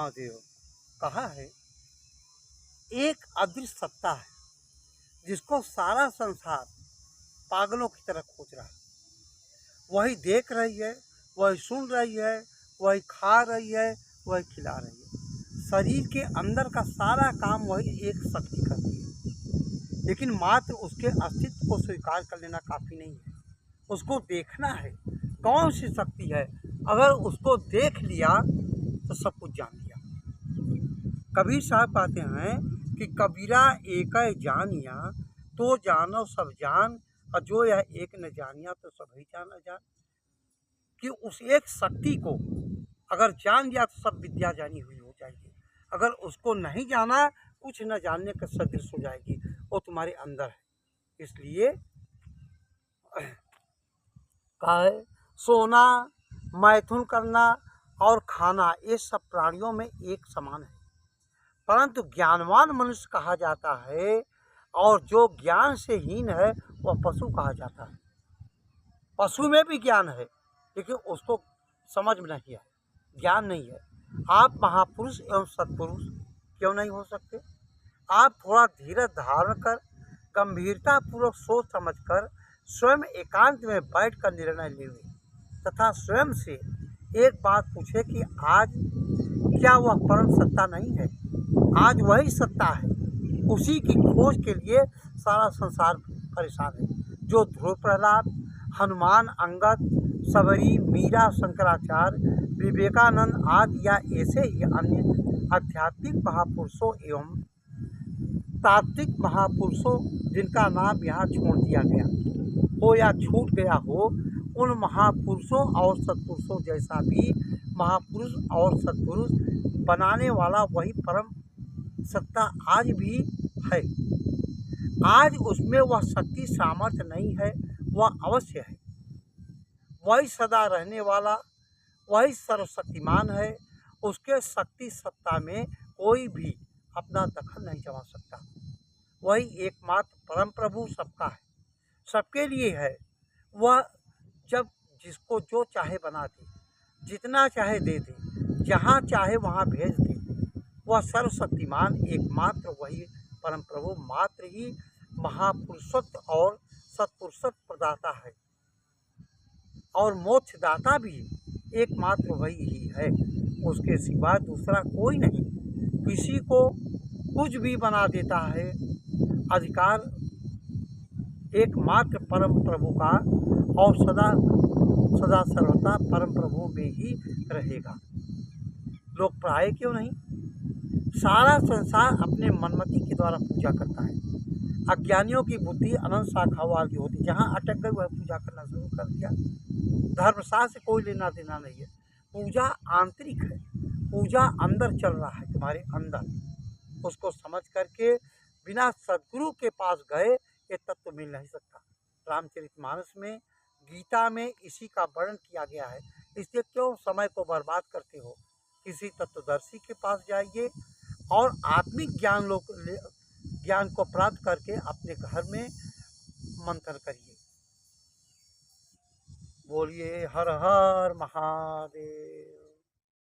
महादेव। कहा है एक अदृश्य सत्ता है जिसको सारा संसार पागलों की तरह खोज रहा है। वही देख रही है, वही सुन रही है, वही खा रही है, वही खिला रही है। शरीर के अंदर का सारा काम वही एक शक्ति करती है, लेकिन मात्र उसके अस्तित्व को स्वीकार कर लेना काफ़ी नहीं है। उसको देखना है कौन सी शक्ति है। अगर उसको देख लिया तो सब कुछ जान लिया। कबीर साहब कहते हैं कि कबीरा एक जानिया तो जानो सब जान, और जो यह एक न जानिया तो सभी जाना जान। कि उस एक शक्ति को अगर जान लिया तो सब विद्या जानी हुई हो जाएगी। अगर उसको नहीं जाना, कुछ न जानने का सदृश हो जाएगी। वो तुम्हारे अंदर है। इसलिए कहा है सोना, मैथुन करना और खाना ये सब प्राणियों में एक समान है, परंतु ज्ञानवान मनुष्य कहा जाता है और जो ज्ञान से हीन है वह पशु कहा जाता है। पशु में भी ज्ञान है लेकिन उसको समझ में नहीं है, ज्ञान नहीं है। आप महापुरुष एवं सत्पुरुष क्यों नहीं हो सकते? आप थोड़ा धीरज धारण कर, गंभीरतापूर्वक सोच समझकर स्वयं एकांत में बैठकर निर्णय लेंगे तथा स्वयं से एक बात पूछे कि आज क्या वह परम सत्ता नहीं है? आज वही सत्ता है। उसी की खोज के लिए सारा संसार परेशान है। जो ध्रुव प्रहलाद, हनुमान, अंगद, सबरी, मीरा, शंकराचार्य, विवेकानंद आदि या ऐसे ही अन्य आध्यात्मिक महापुरुषों एवं तात्विक महापुरुषों जिनका नाम यहाँ छोड़ दिया गया हो या छूट गया हो, उन महापुरुषों और सत्पुरुषों जैसा भी महापुरुष और सत्पुरुष बनाने वाला वही परम सत्ता आज भी है। आज उसमें वह शक्ति सामर्थ्य नहीं है, वह अवश्य है। वही सदा रहने वाला, वही सर्वशक्तिमान है। उसके शक्ति सत्ता में कोई भी अपना दखल नहीं जमा सकता। वही एकमात्र परम प्रभु सबका है, सबके लिए है। वह जब जिसको जो चाहे बना दे, जितना चाहे दे दे, जहाँ चाहे वहाँ भेज दे। वह सर्वशक्तिमान एकमात्र वही परम प्रभु मात्र ही महापुरुषत्व और सत्पुरुषत्व प्रदाता है, और मोक्षदाता भी एकमात्र वही ही है। उसके सिवा दूसरा कोई नहीं। किसी को कुछ भी बना देता है। अधिकार एकमात्र परम प्रभु का और सदा सदा सर्वदा परम प्रभु में ही रहेगा। लोग प्राय क्यों नहीं? सारा संसार अपने मनमति के द्वारा पूजा करता है। अज्ञानियों की बुद्धि अनंत शाखा वाली होती, जहाँ अटक गई वह पूजा करना शुरू कर दिया। धर्मशास्त्र से कोई लेना देना नहीं है। पूजा आंतरिक है, पूजा अंदर चल रहा है, तुम्हारे अंदर। उसको समझ करके बिना सद्गुरु के पास गए ये तत्व मिल नहीं सकता। रामचरितमानस में, गीता में इसी का वर्णन किया गया है। इसलिए क्यों समय को बर्बाद करते हो? किसी तत्वदर्शी के पास जाइए और आत्मिक ज्ञान को प्राप्त करके अपने घर में मंथन करिए। बोलिए हर हर महादेव।